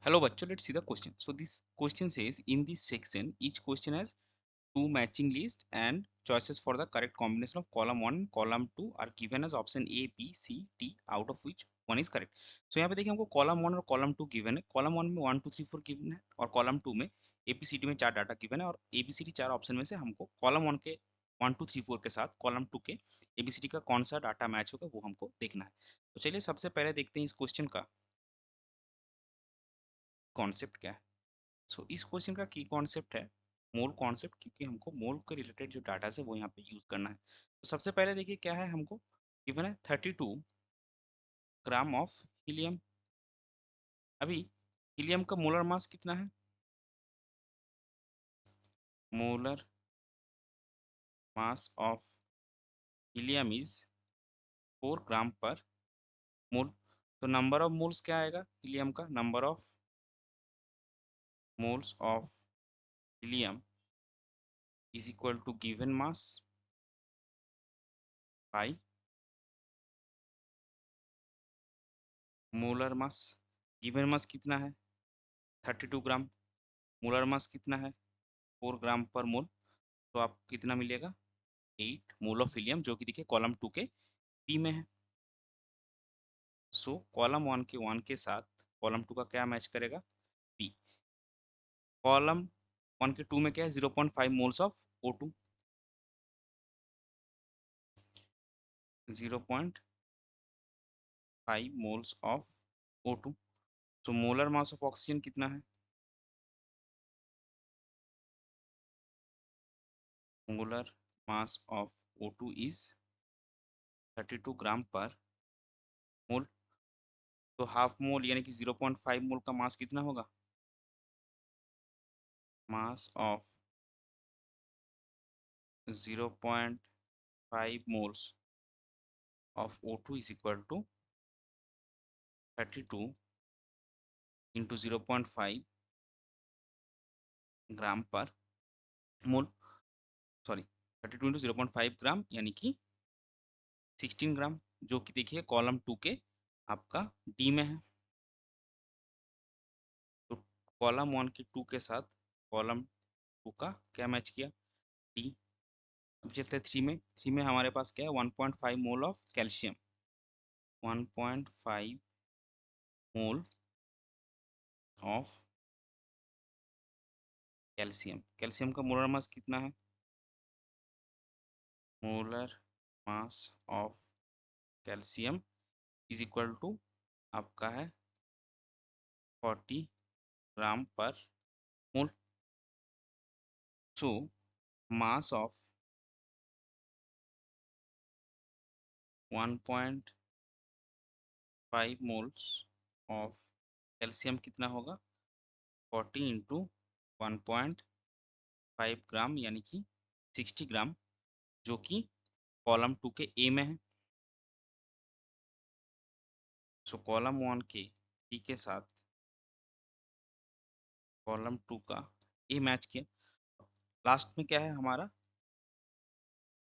Hello, bachcho. Let's see the question. So this question says, in this section, each question has two matching lists and choices for the correct combination of column 1 and column 2 are given as option A, B, C, D, out of which one is correct. So यहाँ पे देखिए हमको column 1 और column 2 given है. Column 1 में 1 2 3 4 given है और column 2 में ABCD में 4 डाटा गिवन है और ABCD 4 ऑप्शन में से हमको कॉलम 1 के 1 2 3 4 के साथ कॉलम 2 के ABCD का कौन सा डाटा मैच होगा वो हमको देखना है. तो चलिए सबसे पहले देखते हैं इस क्वेश्चन का कॉन्सेप्ट क्या है. सो इस क्वेश्चन का की कॉन्सेप्ट है मोल कॉन्सेप्ट, क्योंकि हमको मोल के रिलेटेड जो डाटा है वो यहाँ पे यूज करना है. तो सबसे पहले देखिए क्या है, हमको गिवन है 32 ग्राम ऑफ हीलियम. अभी हीलियम का मोलर मास कितना है? Molar mass of helium is 4 gram per मोल. तो नंबर ऑफ मोल्स क्या आएगा हीलियम का? Number of moles of helium is equal to given mass by molar mass. Given mass कितना है? 32 ग्राम. मोलर मास कितना है? 4 ग्राम पर मोल. तो आपको कितना मिलेगा? 8 मोल ऑफ हीलियम, जो कि देखिए कॉलम 2 के बी में है. सो कॉलम 1 के साथ कॉलम 2 का क्या मैच करेगा? बी. कॉलम 1 के 2 में क्या है? 0.5 moles of O2. 0.5 moles of O2. तो मोलर मास ऑफ ऑक्सीजन कितना है? Molar mass of O2 is 32 gram per मोल. तो हाफ मोल यानी कि 0.5 मोल का मास कितना होगा? Mass of 0.5 moles of O2 is equal to 32 into 0.5 gram per mole. Sorry, 32 into 0.5 ग्राम यानी कि 16 ग्राम, जो कि देखिए कॉलम 2 के आपका डी में है. तो कॉलम 1 के 2 के साथ कॉलम 2 का क्या मैच किया? डी. अब चलते हैं 3 में. 3 में हमारे पास क्या है? 1.5 mole of calcium. 1.5 mole of calcium. Calcium का मोलर मास कितना है? Molar mass of calcium is equal to आपका है 40 gram per mole. So mass of 1.5 moles of calcium कितना होगा? 40 इंटू 1.5 ग्राम यानी कि 60 ग्राम, जो कि कॉलम 2 के ए में है. सो कॉलम 1 के डी के साथ कॉलम 2 का ए मैच किया. लास्ट में क्या है हमारा?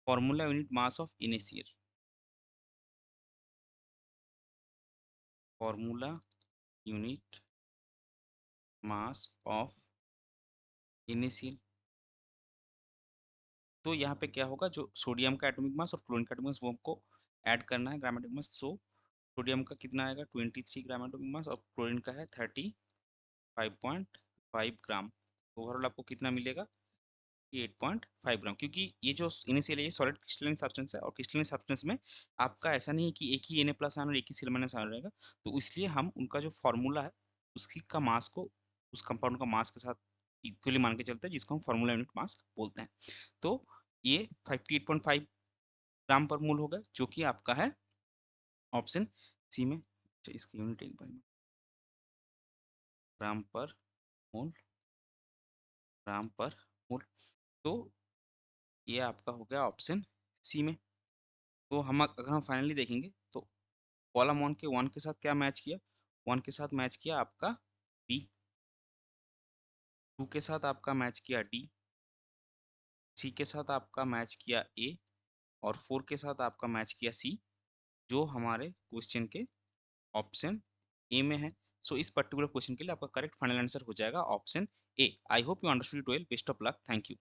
Formula unit mass of initial. Formula unit mass of initial. तो यहाँ पे क्या होगा, जो सोडियम का एटॉमिक मास और क्लोरीन का एटॉमिक मास वो हमको ऐड करना है gram atomic mass. So sodium का कितना आएगा? 23 ग्राम एटॉमिक मास और क्लोरीन का है 35.5 ग्राम. तो ओवरऑल आपको कितना मिलेगा? 8.5 ग्राम. क्योंकि ये जो इनिशियल ये सॉलिड क्रिस्टलाइन सब्सटेंस है और क्रिस्टलाइन सब्सटेंस में आपका ऐसा नहीं है कि एक ही Na प्लस आयन और एक ही Cl माइनस आयन रहेगा. तो इसलिए हम उनका जो फॉर्मूला है उसकी का मास को उस कंपाउंड का मास के साथ इक्वली मान के चलते हैं, जिसको हम फॉर्मूला यूनिट मास बोलते हैं. तो ये 58.5 ग्राम पर मोल होगा, जो कि आपका है ऑप्शन सी में. अच्छा, इसकी यूनिट एक बार ग्राम पर मोल. ग्राम पर मोल. तो ये आपका हो गया ऑप्शन सी में. तो हम अगर हम फाइनली देखेंगे तो कॉलम 1 के साथ क्या मैच किया? 1 के साथ मैच किया आपका बी. 2 के साथ आपका मैच किया डी. 3 के साथ आपका मैच किया ए. और 4 के साथ आपका मैच किया सी, जो हमारे क्वेश्चन के ऑप्शन ए में है. सो इस पर्टिकुलर क्वेश्चन के लिए आपका करेक्ट फाइनल आंसर हो जाएगा option A. I hope you understood it well. Best of luck. Thank you.